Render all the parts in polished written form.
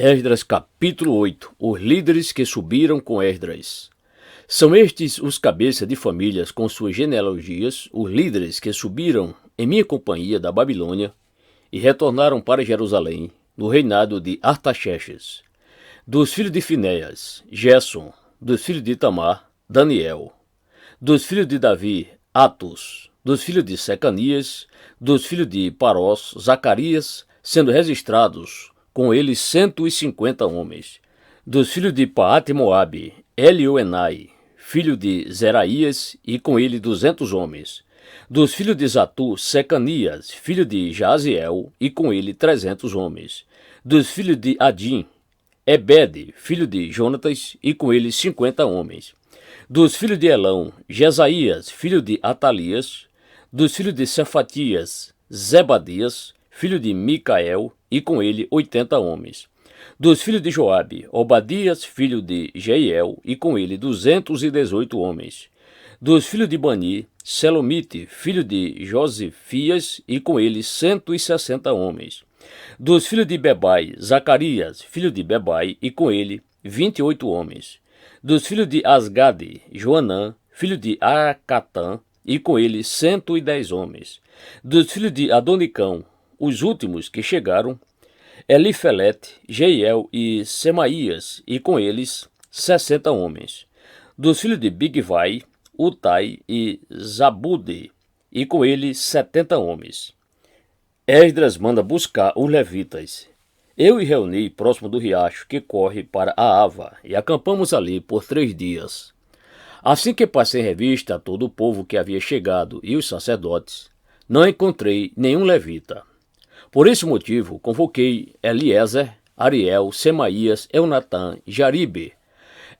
Esdras capítulo 8. Os líderes que subiram com Esdras. São estes os cabeças de famílias com suas genealogias, os líderes que subiram em minha companhia da Babilônia e retornaram para Jerusalém, no reinado de Artaxerxes. Dos filhos de Finéias, Gerson; dos filhos de Itamar, Daniel; dos filhos de Davi, Atos; dos filhos de Secanias; dos filhos de Parós, Zacarias, sendo registrados com eles 150 homens; dos filhos de Paate-Moabe, Elioenai, filho de Zeraías, e com ele 200 homens; dos filhos de Zatu, Secanias, filho de Jaziel, e com ele 300 homens; dos filhos de Adim, Ebede, filho de Jonatas, e com ele 50 homens; dos filhos de Elão, Jesaías, filho de Atalias; dos filhos de Cefatias, Zebadias, filho de Micael, e com ele 80 homens; dos filhos de Joabe, Obadias, filho de Jeiel, e com ele 218 homens; dos filhos de Bani, Selomite, filho de Josifias, e com ele 160 homens; dos filhos de Bebai, Zacarias, filho de Bebai, e com ele 28 homens; dos filhos de Asgade, Joanã, filho de Acatã, e com ele 110 homens; dos filhos de Adonicão, os últimos que chegaram, Elifelete, Jeiel e Semaías, e com eles 60 homens; dos filhos de Bigvai, Utai e Zabude, e com ele 70 homens. Esdras manda buscar os levitas. Eu me reuni próximo do riacho que corre para a Ava, e acampamos ali por 3 dias. Assim que passei em revista a todo o povo que havia chegado e os sacerdotes, não encontrei nenhum levita. Por esse motivo, convoquei Eliezer, Ariel, Semaías, Elnatã, Jaribe,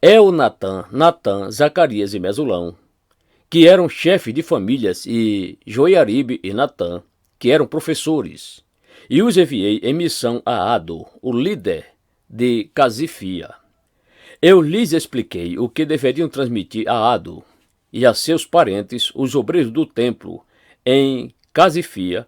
Elnatã, Natã, Zacarias e Mesulão, que eram chefes de famílias, e Joiaribe e Natã, que eram professores, e os enviei em missão a Ado, o líder de Casifia. Eu lhes expliquei o que deveriam transmitir a Ado e a seus parentes, os obreiros do templo, em Casifia,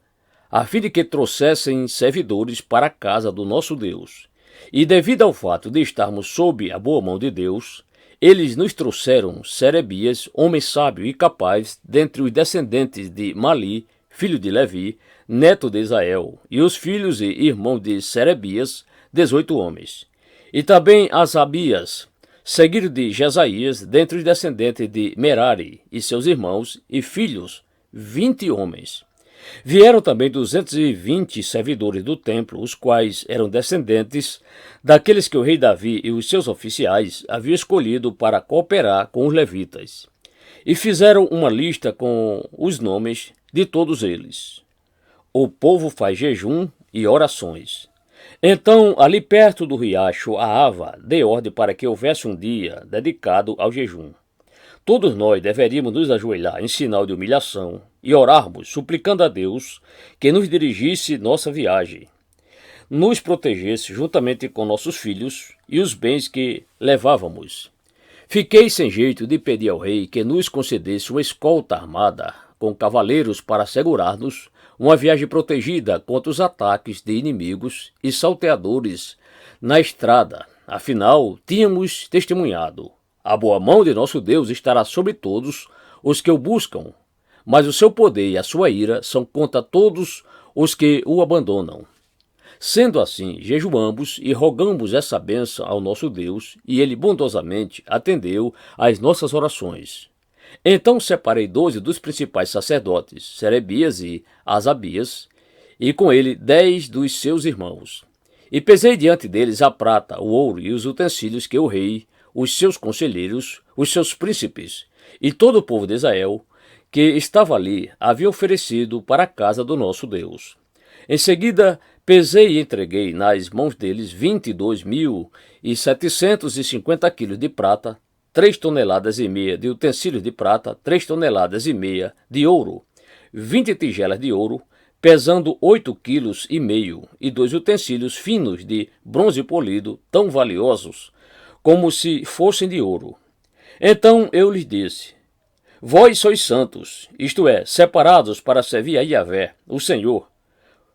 a fim de que trouxessem servidores para a casa do nosso Deus. E devido ao fato de estarmos sob a boa mão de Deus, eles nos trouxeram Serebias, homem sábio e capaz, dentre os descendentes de Mali, filho de Levi, neto de Israel, e os filhos e irmãos de Serebias, 18 homens. E também Asabias, seguido de Jesaías, dentre os descendentes de Merari e seus irmãos e filhos, 20 homens. Vieram também 220 servidores do templo, os quais eram descendentes daqueles que o rei Davi e os seus oficiais haviam escolhido para cooperar com os levitas. E fizeram uma lista com os nomes de todos eles. O povo faz jejum e orações. Então, ali perto do riacho, a Ava, dei ordem para que houvesse um dia dedicado ao jejum. Todos nós deveríamos nos ajoelhar em sinal de humilhação e orarmos, suplicando a Deus que nos dirigisse nossa viagem, nos protegesse juntamente com nossos filhos e os bens que levávamos. Fiquei sem jeito de pedir ao rei que nos concedesse uma escolta armada com cavaleiros para assegurar-nos uma viagem protegida contra os ataques de inimigos e salteadores na estrada. Afinal, tínhamos testemunhado: a boa mão de nosso Deus estará sobre todos os que o buscam, mas o seu poder e a sua ira são contra todos os que o abandonam. Sendo assim, jejuamos e rogamos essa bênção ao nosso Deus, e ele bondosamente atendeu às nossas orações. Então separei 12 dos principais sacerdotes, Serebias e Asabias, e com ele 10 dos seus irmãos. E pesei diante deles a prata, o ouro e os utensílios que o rei, os seus conselheiros, os seus príncipes e todo o povo de Israel, que estava ali, havia oferecido para a casa do nosso Deus. Em seguida, pesei e entreguei nas mãos deles 22.750 quilos de prata, 3,5 toneladas de utensílios de prata, 3,5 toneladas de ouro, 20 tigelas de ouro, pesando 8,5 quilos, e 2 utensílios finos de bronze polido, tão valiosos como se fossem de ouro. Então eu lhes disse: vós sois santos, isto é, separados para servir a Yahvé, o Senhor,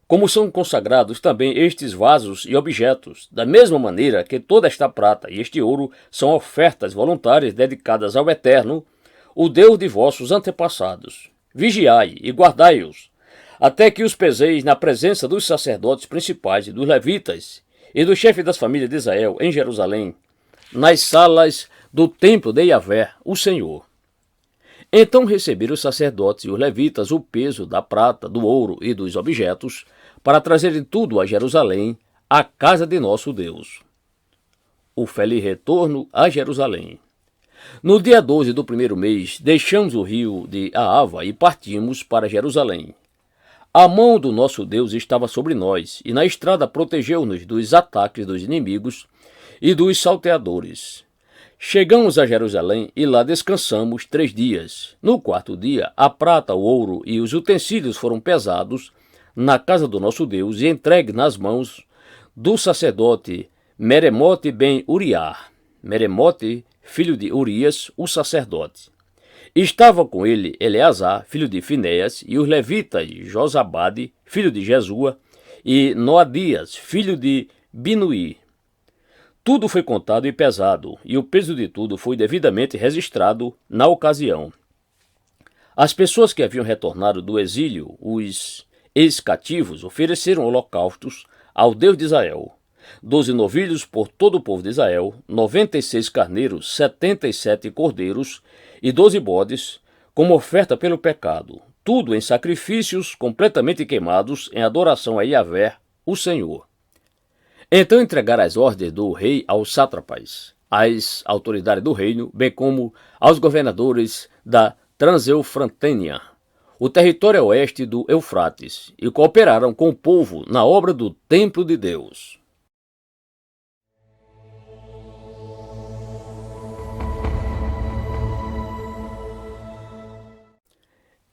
como são consagrados também estes vasos e objetos, da mesma maneira que toda esta prata e este ouro são ofertas voluntárias dedicadas ao Eterno, o Deus de vossos antepassados. Vigiai e guardai-os, até que os peseis na presença dos sacerdotes principais e dos levitas e do chefe das famílias de Israel em Jerusalém, nas salas do templo de Yahvé, o Senhor. Então receberam os sacerdotes e os levitas o peso da prata, do ouro e dos objetos, para trazerem tudo a Jerusalém, à casa de nosso Deus. O feliz retorno a Jerusalém. No dia 12 do primeiro mês, deixamos o rio de Ahava e partimos para Jerusalém. A mão do nosso Deus estava sobre nós, e na estrada protegeu-nos dos ataques dos inimigos e dos salteadores. Chegamos a Jerusalém e lá descansamos 3 dias. No 4º dia, a prata, o ouro e os utensílios foram pesados na casa do nosso Deus e entregues nas mãos do sacerdote Meremote ben Uriah. Meremote, filho de Urias, o sacerdote. Estava com ele Eleazar, filho de Finéias, e os levitas Josabade, filho de Jesua, e Noadias, filho de Binuí. Tudo foi contado e pesado, e o peso de tudo foi devidamente registrado na ocasião. As pessoas que haviam retornado do exílio, os ex-cativos, ofereceram holocaustos ao Deus de Israel. 12 novilhos por todo o povo de Israel, 96 carneiros, 77 cordeiros e 12 bodes, como oferta pelo pecado, tudo em sacrifícios completamente queimados em adoração a Yahvé, o Senhor. Então entregaram as ordens do rei aos sátrapas, às autoridades do reino, bem como aos governadores da Transeufrantênia, o território oeste do Eufrates, e cooperaram com o povo na obra do templo de Deus.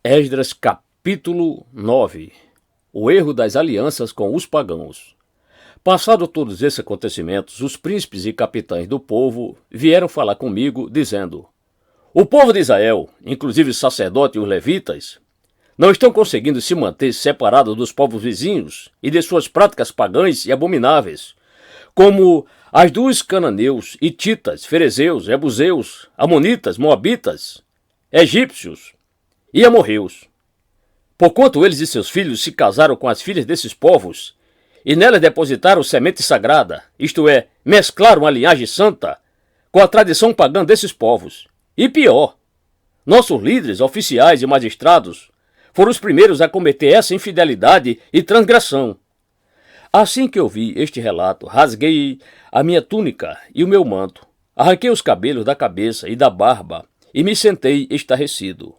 Esdras capítulo 9. O erro das alianças com os pagãos. Passados todos esses acontecimentos, os príncipes e capitães do povo vieram falar comigo, dizendo: o povo de Israel, inclusive os sacerdotes e os levitas, não estão conseguindo se manter separados dos povos vizinhos e de suas práticas pagãs e abomináveis, como as dos cananeus, hititas, ferezeus, jebuseus, amonitas, moabitas, egípcios e amorreus. Porquanto eles e seus filhos se casaram com as filhas desses povos, e nelas depositaram semente sagrada, isto é, mesclaram a linhagem santa com a tradição pagã desses povos. E pior, nossos líderes, oficiais e magistrados foram os primeiros a cometer essa infidelidade e transgressão. Assim que ouvi este relato, rasguei a minha túnica e o meu manto, arranquei os cabelos da cabeça e da barba e me sentei estarrecido.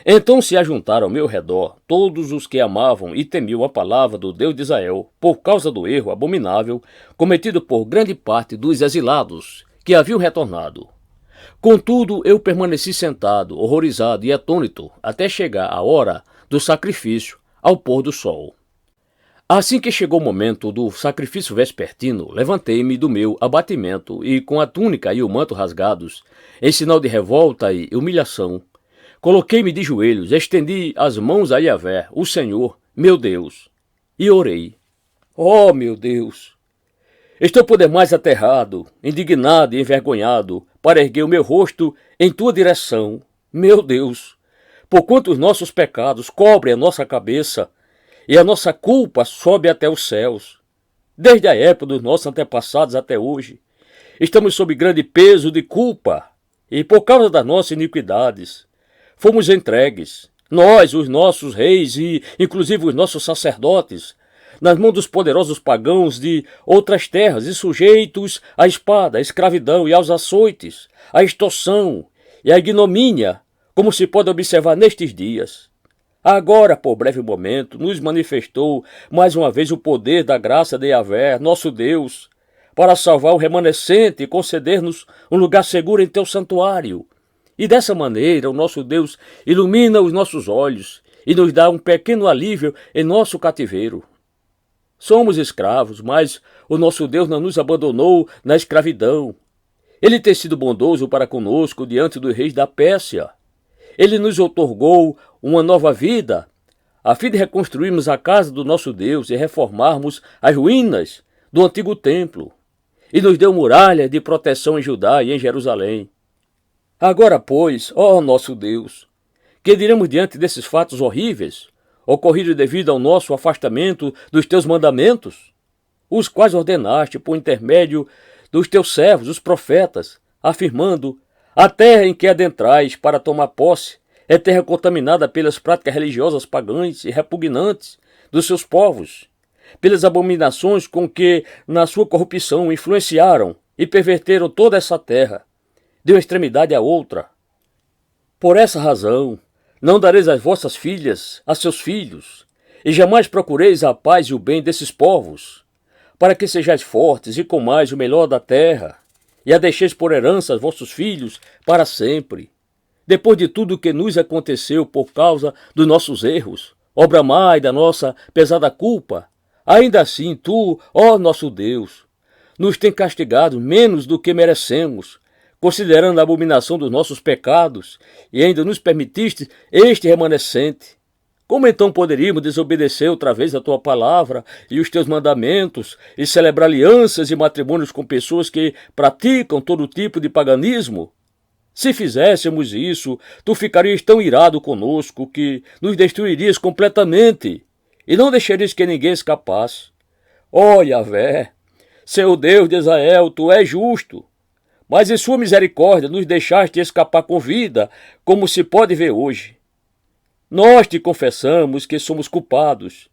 Então se ajuntaram ao meu redor todos os que amavam e temiam a palavra do Deus de Israel, por causa do erro abominável cometido por grande parte dos exilados que haviam retornado. Contudo, eu permaneci sentado, horrorizado e atônito, até chegar a hora do sacrifício, ao pôr do sol. Assim que chegou o momento do sacrifício vespertino, levantei-me do meu abatimento e, com a túnica e o manto rasgados, em sinal de revolta e humilhação, coloquei-me de joelhos, estendi as mãos a Yahvé, o Senhor, meu Deus, e orei. Ó meu Deus! Estou por demais aterrado, indignado e envergonhado, para erguer o meu rosto em tua direção, meu Deus, porquanto os nossos pecados cobrem a nossa cabeça e a nossa culpa sobe até os céus. Desde a época dos nossos antepassados até hoje, estamos sob grande peso de culpa e, por causa das nossas iniquidades, fomos entregues, nós, os nossos reis e, inclusive, os nossos sacerdotes, nas mãos dos poderosos pagãos de outras terras e sujeitos à espada, à escravidão e aos açoites, à extorsão e à ignomínia, como se pode observar nestes dias. Agora, por breve momento, nos manifestou mais uma vez o poder da graça de Yahvé, nosso Deus, para salvar o remanescente e conceder-nos um lugar seguro em teu santuário. E dessa maneira o nosso Deus ilumina os nossos olhos e nos dá um pequeno alívio em nosso cativeiro. Somos escravos, mas o nosso Deus não nos abandonou na escravidão. Ele tem sido bondoso para conosco diante dos reis da Pérsia. Ele nos outorgou uma nova vida, a fim de reconstruirmos a casa do nosso Deus e reformarmos as ruínas do antigo templo, e nos deu muralhas de proteção em Judá e em Jerusalém. Agora, pois, ó nosso Deus, que diremos diante desses fatos horríveis, ocorridos devido ao nosso afastamento dos teus mandamentos, os quais ordenaste por intermédio dos teus servos, os profetas, afirmando: a terra em que adentrais para tomar posse é terra contaminada pelas práticas religiosas pagãs e repugnantes dos seus povos, pelas abominações com que, na sua corrupção, influenciaram e perverteram toda essa terra, de uma extremidade à outra. Por essa razão, não dareis as vossas filhas a seus filhos, e jamais procureis a paz e o bem desses povos, para que sejais fortes e comais o melhor da terra, e a deixeis por herança aos vossos filhos para sempre. Depois de tudo o que nos aconteceu por causa dos nossos erros, obra mais da nossa pesada culpa, ainda assim tu, ó nosso Deus, nos tem castigado menos do que merecemos, considerando a abominação dos nossos pecados, e ainda nos permitiste este remanescente. Como então poderíamos desobedecer outra vez a tua palavra e os teus mandamentos, e celebrar alianças e matrimônios com pessoas que praticam todo tipo de paganismo? Se fizéssemos isso, tu ficarias tão irado conosco que nos destruirias completamente, e não deixarias que ninguém escapasse. Ó Yahvé, Senhor Deus de Israel, tu és justo, mas em sua misericórdia nos deixaste escapar com vida, como se pode ver hoje. Nós te confessamos que somos culpados.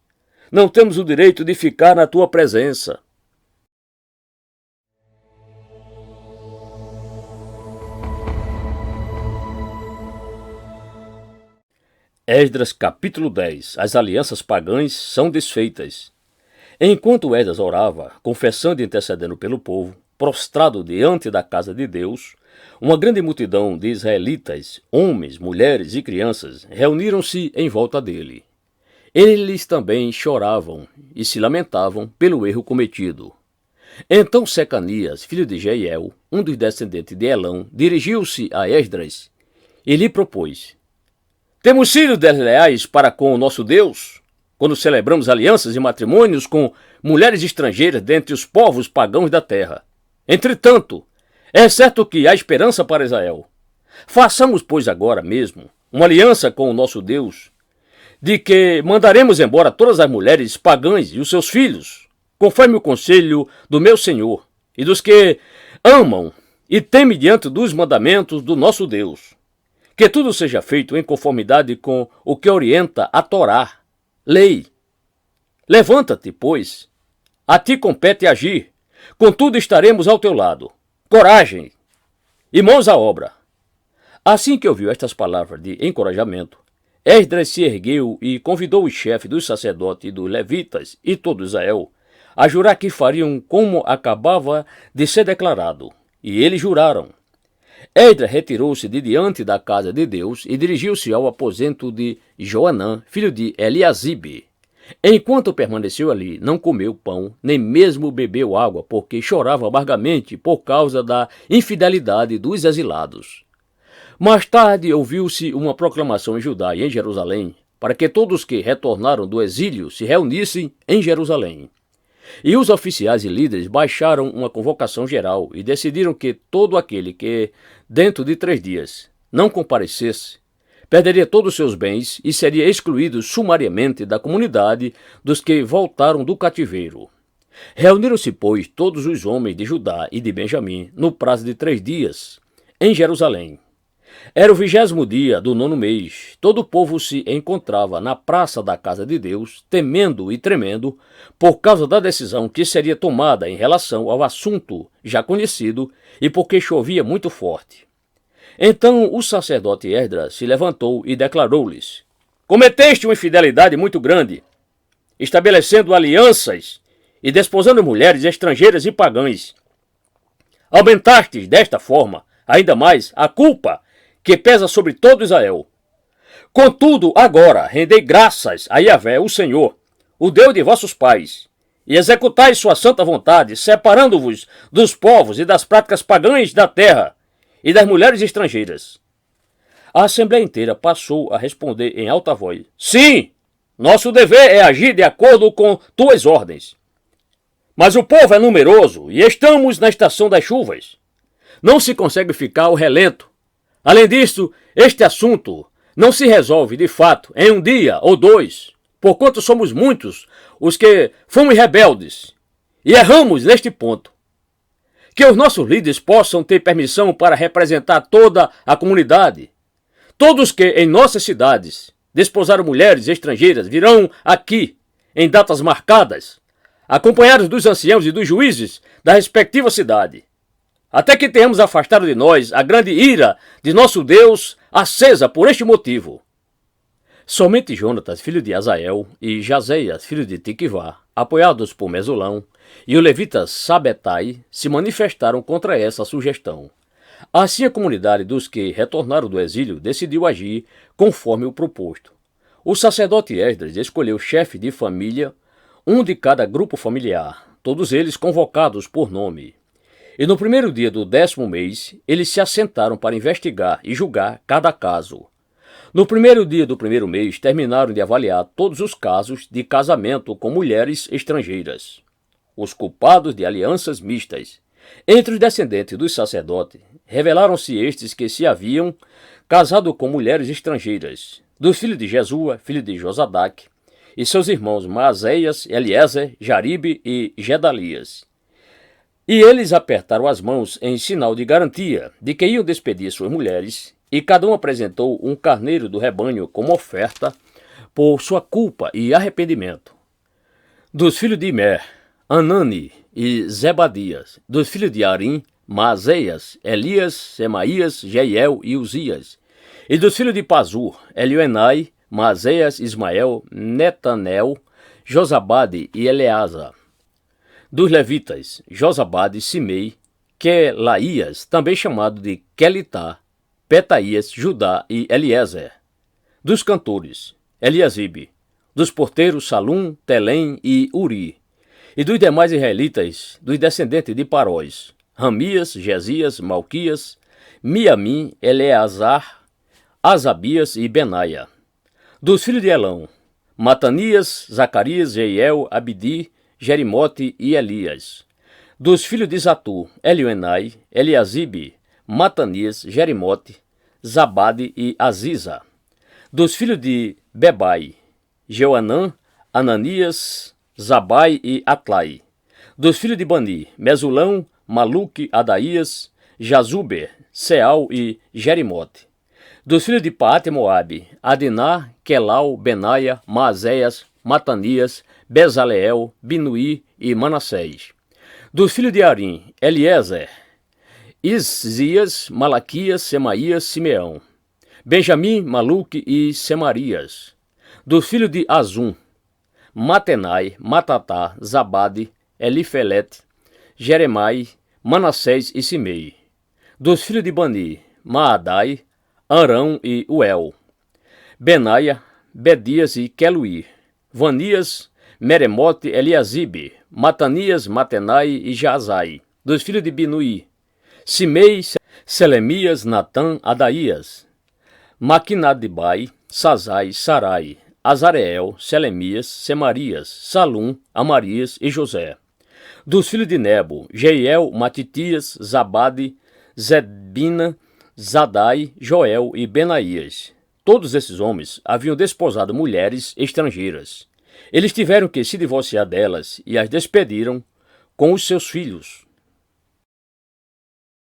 Não temos o direito de ficar na tua presença. Esdras capítulo 10. As alianças pagãs são desfeitas. Enquanto Esdras orava, confessando e intercedendo pelo povo, prostrado diante da casa de Deus, uma grande multidão de israelitas, homens, mulheres e crianças, reuniram-se em volta dele. Eles também choravam e se lamentavam pelo erro cometido. Então Secanias, filho de Jeiel, um dos descendentes de Elão, dirigiu-se a Esdras e lhe propôs: temos sido desleais para com o nosso Deus, quando celebramos alianças e matrimônios com mulheres estrangeiras dentre os povos pagãos da terra. Entretanto, é certo que há esperança para Israel. Façamos, pois, agora mesmo uma aliança com o nosso Deus, de que mandaremos embora todas as mulheres pagãs e os seus filhos, conforme o conselho do meu Senhor e dos que amam e temem diante dos mandamentos do nosso Deus. Que tudo seja feito em conformidade com o que orienta a Torá, lei. Levanta-te, pois, a ti compete agir, contudo estaremos ao teu lado. Coragem e mãos à obra. Assim que ouviu estas palavras de encorajamento, Esdras se ergueu e convidou o chefe dos sacerdotes e dos levitas e todo Israel a jurar que fariam como acabava de ser declarado. E eles juraram. Esdras retirou-se de diante da casa de Deus e dirigiu-se ao aposento de Joanã, filho de Eliasibe. Enquanto permaneceu ali, não comeu pão, nem mesmo bebeu água, porque chorava amargamente por causa da infidelidade dos exilados. Mais tarde ouviu-se uma proclamação em Judá e em Jerusalém, para que todos que retornaram do exílio se reunissem em Jerusalém. E os oficiais e líderes baixaram uma convocação geral e decidiram que todo aquele que, dentro de 3 dias, não comparecesse, perderia todos os seus bens e seria excluído sumariamente da comunidade dos que voltaram do cativeiro. Reuniram-se, pois, todos os homens de Judá e de Benjamim, no prazo de 3 dias, em Jerusalém. Era o 20º dia do 9º mês. Todo o povo se encontrava na praça da casa de Deus, temendo e tremendo, por causa da decisão que seria tomada em relação ao assunto já conhecido e porque chovia muito forte. Então o sacerdote Esdras se levantou e declarou-lhes: cometeste uma infidelidade muito grande, estabelecendo alianças e desposando mulheres estrangeiras e pagãs. Aumentastes desta forma ainda mais a culpa que pesa sobre todo Israel. Contudo, agora rendei graças a Yahvé, o Senhor, o Deus de vossos pais, e executai sua santa vontade, separando-vos dos povos e das práticas pagãs da terra e das mulheres estrangeiras. A assembleia inteira passou a responder em alta voz: sim, Nosso dever é agir de acordo com tuas ordens. Mas o povo é numeroso e estamos na estação das chuvas. Não se consegue ficar ao relento. Além disso, este assunto não se resolve, de fato, em um dia ou dois, porquanto somos muitos os que fomos rebeldes e erramos neste ponto. Que os nossos líderes possam ter permissão para representar toda a comunidade. Todos que em nossas cidades desposaram mulheres estrangeiras virão aqui, em datas marcadas, acompanhados dos anciãos e dos juízes da respectiva cidade, até que tenhamos afastado de nós a grande ira de nosso Deus acesa por este motivo. Somente Jonatas, filho de Azael, e Jazeias, filho de Tiquivá, apoiados por Mesulão, e o levita Sabetai se manifestaram contra essa sugestão. Assim a comunidade dos que retornaram do exílio decidiu agir conforme o proposto. O sacerdote Esdras escolheu chefe de família, um de cada grupo familiar, todos eles convocados por nome. E no primeiro dia do 10º mês, eles se assentaram para investigar e julgar cada caso. No primeiro dia do primeiro mês, terminaram de avaliar todos os casos de casamento com mulheres estrangeiras. Os culpados de alianças mistas entre os descendentes dos sacerdotes, revelaram-se estes que se haviam casado com mulheres estrangeiras, dos filhos de Jesua, filho de Josadaque, e seus irmãos Maazéias, Eliezer, Jaribe e Gedalias. E eles apertaram as mãos em sinal de garantia de que iam despedir suas mulheres, e cada um apresentou um carneiro do rebanho como oferta por sua culpa e arrependimento. Dos filhos de Imer, Anani e Zebadias, dos filhos de Arim, Maazéias, Elias, Semaías, Jeiel e Uzias, e dos filhos de Pazur, Elioenai, Maazéias, Ismael, Netanel, Josabade e Eleasa. Dos levitas, Josabade, Simei, Quelaías, também chamado de Quelitá, Petaías, Judá e Eliezer. Dos cantores, Eliasibe. Dos porteiros, Salum, Telém e Uri. E dos demais israelitas, dos descendentes de Paróis, Ramias, Gesias, Malquias, Miamim, Eleazar, Asabias e Benaia. Dos filhos de Elão, Matanias, Zacarias, Jeiel, Abdi, Jerimote e Elias. Dos filhos de Zatu, Elioenai, Eliasibe, Matanias, Jerimote, Zabade e Aziza. Dos filhos de Bebai, Joanã, Ananias, Zabai e Atlai. Dos filhos de Bani, Mesulão, Maluque, Adaías, Jazuber, Seal e Jerimote. Dos filhos de Paate Moabe, Adiná, Quelau, Benaia, Maazéias, Matanias, Bezaleel, Binuí e Manassés. Dos filhos de Arim, Eliezer, Iszias, Malaquias, Semaías, Simeão. Benjamim, Maluque e Semarias. Dos filhos de Azum, Matenai, Matatá, Zabade, Elifelete, Jeremai, Manassés e Simei. Dos filhos de Bani, Maadai, Arão e Uel. Benaia, Bedias e Queluí. Vanias, Meremote, Eliasibe, Matanias, Matenai e Jazai. Dos filhos de Binuí, Simei, Selemias, Natã, Adaías. Maquinadibai, Sazai, Sarai, Azareel, Selemias, Semarias, Salum, Amarias e José. Dos filhos de Nebo, Jeiel, Matitias, Zabade, Zebina, Zadai, Joel e Benaías. Todos esses homens haviam desposado mulheres estrangeiras. Eles tiveram que se divorciar delas e as despediram com os seus filhos.